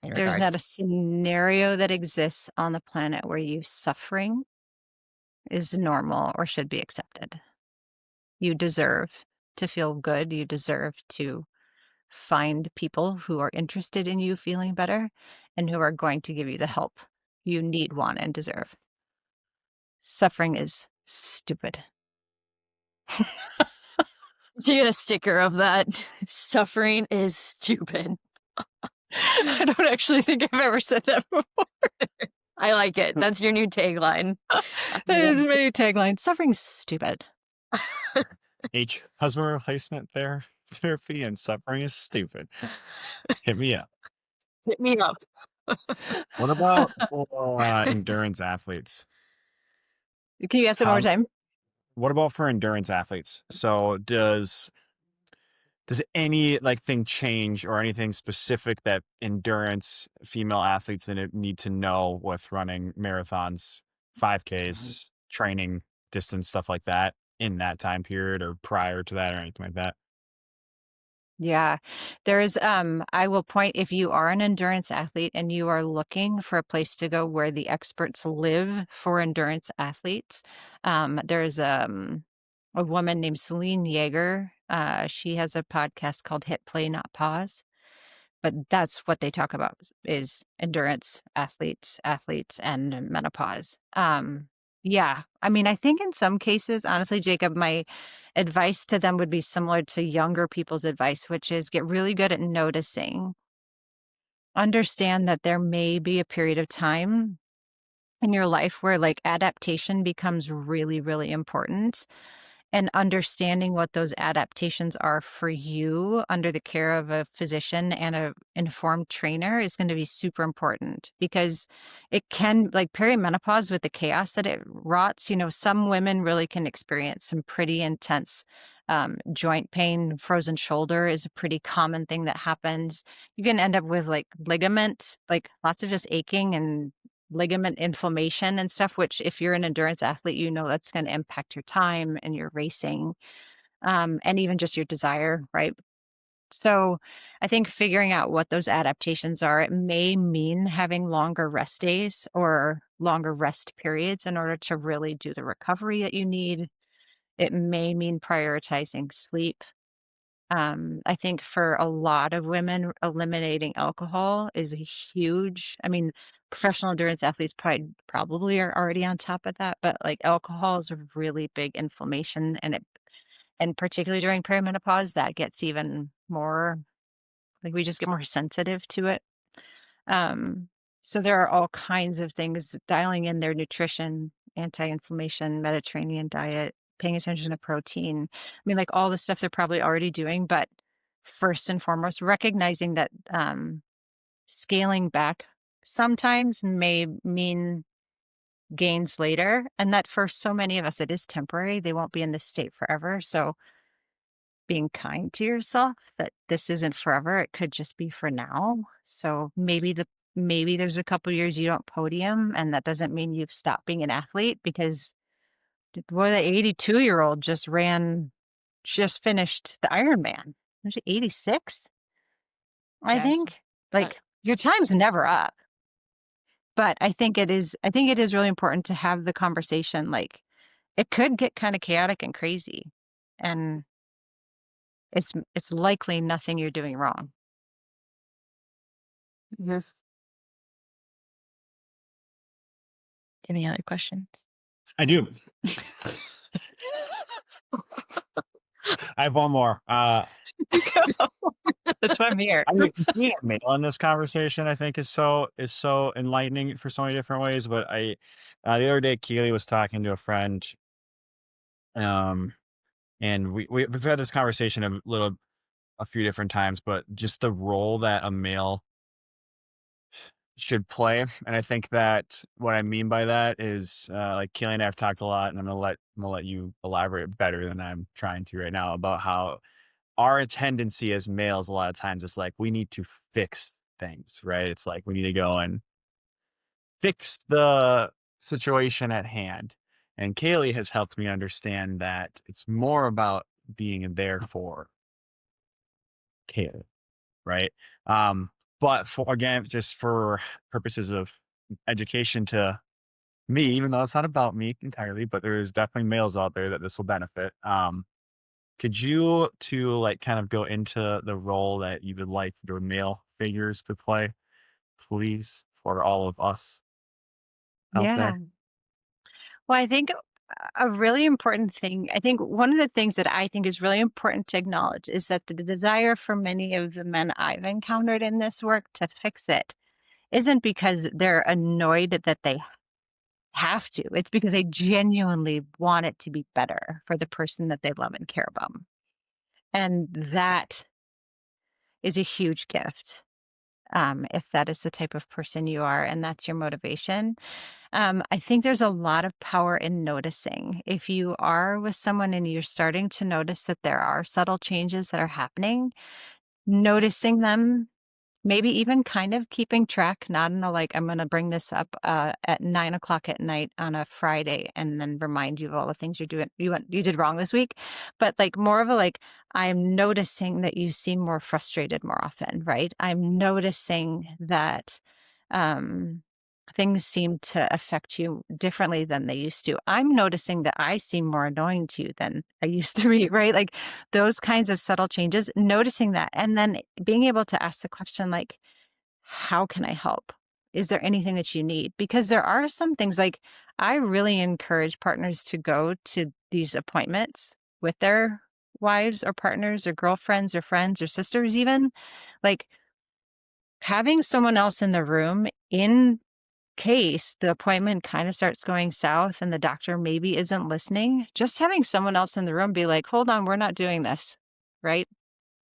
in there's not regards. a scenario that exists on the planet where you suffering is normal or should be accepted. You deserve to feel good. You deserve to find people who are interested in you feeling better and who are going to give you the help you need, want, and deserve. Suffering is stupid. Do you get a sticker of that? Suffering is stupid. I don't actually think I've ever said that before. I like it. That's your new tagline. That is my new tagline. Suffering's stupid. Husband replacement therapy and suffering is stupid. Hit me up. Hit me up. What about for endurance athletes? Can you ask it one more How? time? What about for endurance athletes? So does any like thing change or anything specific that endurance female athletes need to know with running marathons, 5Ks, training distance, stuff like that in that time period or prior to that or anything like that? Yeah. There's I will point, if you are an endurance athlete and you are looking for a place to go where the experts live for endurance athletes, there's a woman named Celine Yeager. She has a podcast called Hit Play Not Pause. But that's what they talk about is endurance athletes and menopause. Yeah. I mean, I think in some cases, honestly, Jacob, my advice to them would be similar to younger people's advice, which is get really good at noticing. Understand that there may be a period of time in your life where like adaptation becomes really, really important, and understanding what those adaptations are for you under the care of a physician and a informed trainer is going to be super important, because it can, like perimenopause with the chaos that it rots, some women really can experience some pretty intense joint pain. Frozen shoulder is a pretty common thing that happens. You can end up with like ligament, like lots of just aching and ligament inflammation and stuff, which if you're an endurance athlete, that's going to impact your time and your racing, and even just your desire, right? So I think figuring out what those adaptations are, it may mean having longer rest days or longer rest periods in order to really do the recovery that you need. It may mean prioritizing sleep. I think for a lot of women, eliminating alcohol is a huge, I mean, professional endurance athletes probably are already on top of that, but like alcohol is a really big inflammation, and particularly during perimenopause, that gets even more, like we just get more sensitive to it. Um, so there are all kinds of things, dialing in their nutrition, anti-inflammation, Mediterranean diet, paying attention to protein. I mean, like all the stuff they're probably already doing, but first and foremost, recognizing that scaling back sometimes may mean gains later, and that for so many of us, it is temporary. They won't be in this state forever. So being kind to yourself that this isn't forever, it could just be for now. So maybe there's a couple years you don't podium, and that doesn't mean you've stopped being an athlete, because boy, the 82-year-old just finished the Ironman. Was she 86? I Yes. think. Like your time's never up. But I think it is really important to have the conversation. Like it could get kind of chaotic and crazy. And it's likely nothing you're doing wrong. Mhm. Any other questions? I do. I have one more. Go. That's why I'm here. I mean, just being a male in this conversation, I think is so enlightening for so many different ways. But the other day, Keely was talking to a friend, um, and we've had this conversation a few different times, but just the role that a male should play. And I think that what I mean by that is, like Keely and I have talked a lot, and I'm gonna let you elaborate better than I'm trying to right now about how our tendency as males a lot of times is like we need to fix things, right? It's like we need to go and fix the situation at hand. And Kaylee has helped me understand that it's more about being there for Kaylee, right? Um, but for again, just for purposes of education to me, even though it's not about me entirely, but there's definitely males out there that this will benefit. Could you to like kind of go into the role that you would like your male figures to play, please, for all of us out Yeah. there? Well, I think a really important thing, I think one of the things that I think is really important to acknowledge is that the desire for many of the men I've encountered in this work to fix it isn't because they're annoyed that they have to. It's because they genuinely want it to be better for the person that they love and care about. And that is a huge gift. If that is the type of person you are and that's your motivation. I think there's a lot of power in noticing. If you are with someone and you're starting to notice that there are subtle changes that are happening, noticing them, maybe even kind of keeping track, not in a like, I'm going to bring this up at 9 o'clock at night on a Friday and then remind you of all the things you did wrong this week. But like more of a like, I'm noticing that you seem more frustrated more often, right? I'm noticing that um, things seem to affect you differently than they used to. I'm noticing that I seem more annoying to you than I used to be, right? Like those kinds of subtle changes, noticing that, and then being able to ask the question, like, how can I help? Is there anything that you need? Because there are some things like I really encourage partners to go to these appointments with their wives or partners or girlfriends or friends or sisters, even like having someone else in the room in case the appointment kind of starts going south and the doctor maybe isn't listening, just having someone else in the room be like, hold on, we're not doing this, right?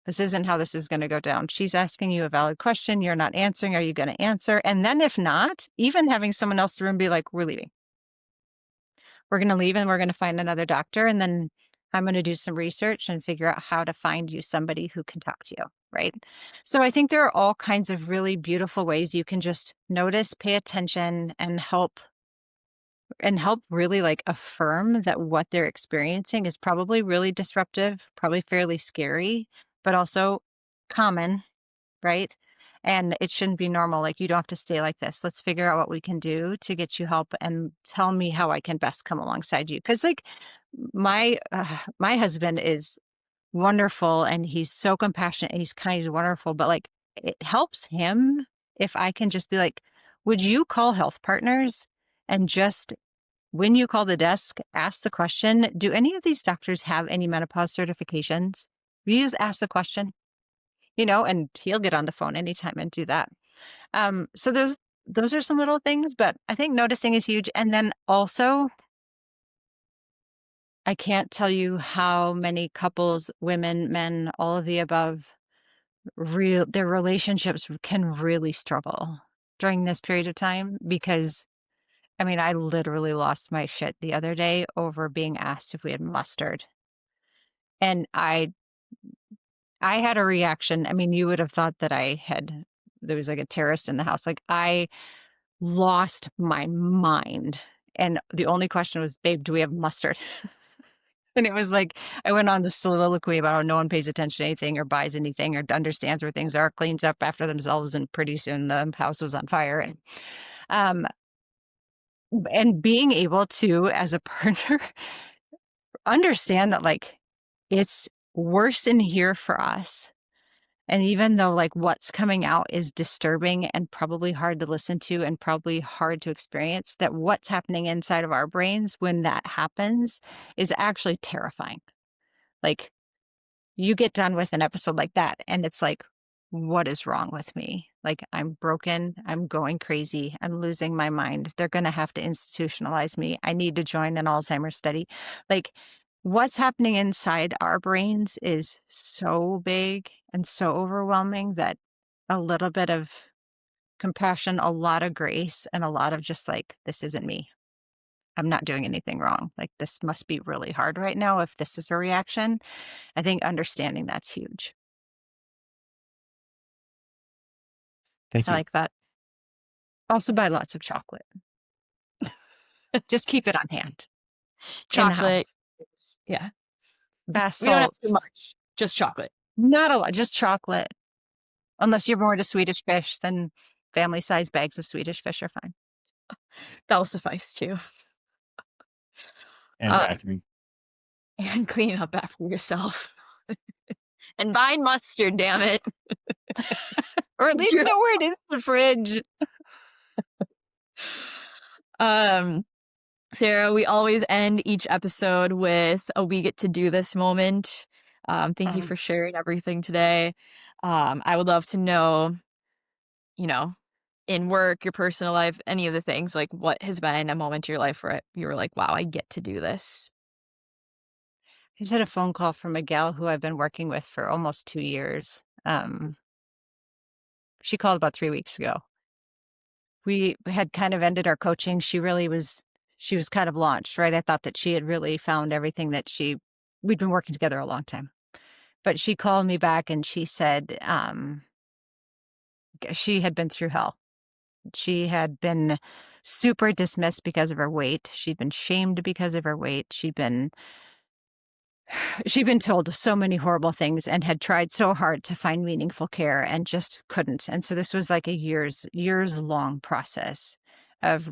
This isn't how this is going to go down. She's asking you a valid question. You're not answering. Are you going to answer? And then if not, even having someone else in the room be like, we're leaving. We're going to leave and we're going to find another doctor. And then I'm going to do some research and figure out how to find you somebody who can talk to you. Right. So I think there are all kinds of really beautiful ways you can just notice, pay attention, and help really like affirm that what they're experiencing is probably really disruptive, probably fairly scary, but also common, right? And it shouldn't be normal. Like, you don't have to stay like this. Let's figure out what we can do to get you help and tell me how I can best come alongside you. Cause like my husband is wonderful and he's so compassionate and he's kind, he's wonderful, but like it helps him if I can just be like, would you call health partners and just when you call the desk, ask the question, do any of these doctors have any menopause certifications? You just ask the question, and he'll get on the phone anytime and do that. So those are some little things, but I think noticing is huge. And then also, I can't tell you how many couples, women, men, all of the above, their relationships can really struggle during this period of time because I mean, I literally lost my shit the other day over being asked if we had mustard. And I had a reaction. I mean, you would have thought that there was like a terrorist in the house. Like I lost my mind. And the only question was, babe, do we have mustard? And it was like, I went on this soliloquy about how no one pays attention to anything or buys anything or understands where things are, cleans up after themselves. And pretty soon the house was on fire. Um, and being able to, as a partner, understand that like it's worse in here for us. And even though like what's coming out is disturbing and probably hard to listen to and probably hard to experience, that what's happening inside of our brains when that happens is actually terrifying. Like, you get done with an episode like that, and it's like, what is wrong with me? Like, I'm broken. I'm going crazy. I'm losing my mind. They're going to have to institutionalize me. I need to join an Alzheimer's study. Like, what's happening inside our brains is so big and so overwhelming that a little bit of compassion, a lot of grace, and a lot of just like, this isn't me. I'm not doing anything wrong. Like, this must be really hard right now if this is a reaction. I think understanding that's huge. Thank I you. like that. Also buy lots of chocolate. Just keep it on hand in the Chocolate. house. Yeah. Bath We don't have too salts. much. Just chocolate. Not a lot, just chocolate. Unless you're more to Swedish fish, then family size bags of Swedish fish are fine. That'll suffice too. And Uh, vacuuming. and clean up after yourself. And buy mustard, damn it. Or at least know where it is in the fridge. Sarah, we always end each episode with a "we get to do this" moment. Thank you for sharing everything today. I would love to know, you know, in work, your personal life, any of the things, like what has been a moment in your life where you were like, wow, I get to do this. I just had a phone call from a gal who I've been working with for almost 2 years. She called about 3 weeks ago. We had kind of ended our coaching. She was kind of launched, right? I thought that she had really found everything that we'd been working together a long time. But she called me back and she said, she had been through hell. She had been super dismissed because of her weight. She'd been shamed because of her weight. She'd been told so many horrible things and had tried so hard to find meaningful care and just couldn't. And so this was like a years long process of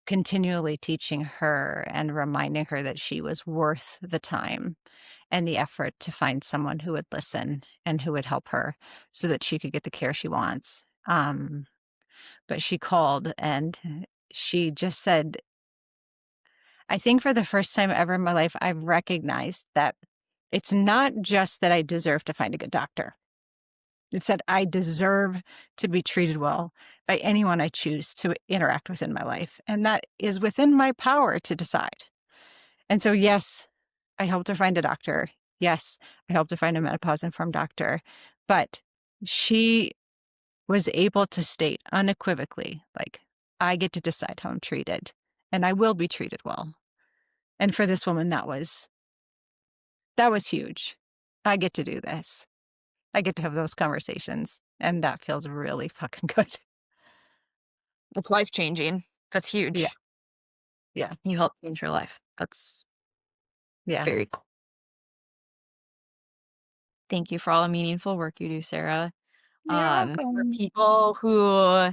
continually teaching her and reminding her that she was worth the time and the effort to find someone who would listen and who would help her so that she could get the care she wants. But she called and she just said, I think for the first time ever in my life, I've recognized that it's not just that I deserve to find a good doctor. It's that I deserve to be treated well by anyone I choose to interact with in my life. And that is within my power to decide. And so, yes, I helped her find a doctor. Yes, I helped her find a menopause informed doctor. But she was able to state unequivocally, like, I get to decide how I'm treated and I will be treated well. And for this woman, that was huge. I get to do this. I get to have those conversations. And that feels really fucking good. That's life changing. That's Yeah. huge. Yeah. You helped change her life. That's Yeah. very cool. Thank you for all the meaningful work you do, Sarah. You're For welcome. people who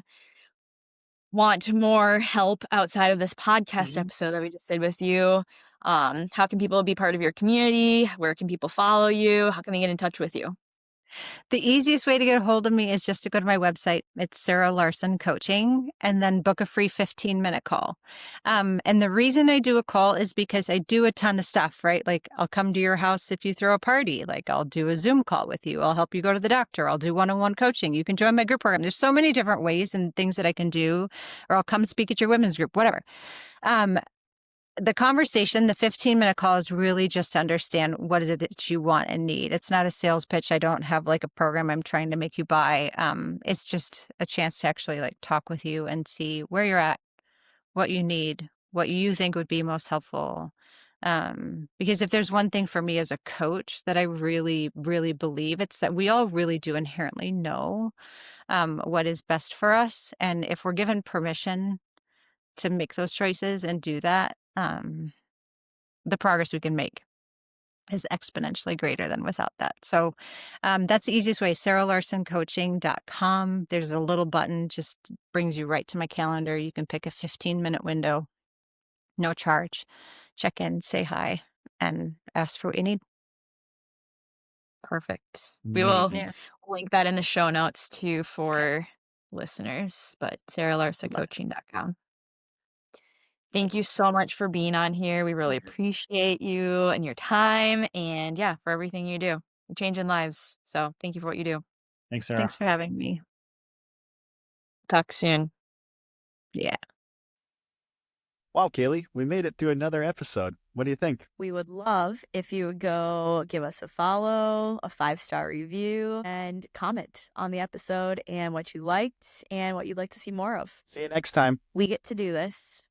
want more help outside of this podcast Mhm. episode that we just did with you, how can people be part of your community? Where can people follow you? How can they get in touch with you? The easiest way to get a hold of me is just to go to my website. It's Sara Larson Coaching, and then book a free 15-minute call. And the reason I do a call is because I do a ton of stuff, right? Like, I'll come to your house if you throw a party. Like, I'll do a Zoom call with you. I'll help you go to the doctor. I'll do one-on-one coaching. You can join my group program. There's so many different ways and things that I can do, or I'll come speak at your women's group, whatever. The conversation, the 15-minute call, is really just to understand what is it that you want and need. It's not a sales pitch. I don't have like a program I'm trying to make you buy. It's just a chance to actually like talk with you and see where you're at, what you need, what you think would be most helpful. Because if there's one thing for me as a coach that I really, really believe, it's that we all really do inherently know what is best for us. And if we're given permission to make those choices and do that, the progress we can make is exponentially greater than without that. So that's the easiest way, saralarsoncoaching.com. There's a little button, just brings you right to my calendar. You can pick a 15-minute window, no charge. Check in, say hi, and ask for what you need. Perfect. We will Amazing. Yeah. link that in the show notes too for listeners, but Love it. saralarsoncoaching.com. Thank you so much for being on here. We really appreciate you and your time and yeah, for everything you do. You're changing lives. So thank you for what you do. Thanks, Sarah. Thanks for having me. Talk soon. Yeah. Wow, Kaylee, we made it through another episode. What do you think? We would love if you would go give us a follow, a 5-star review, and comment on the episode and what you liked and what you'd like to see more of. See you next time. We get to do this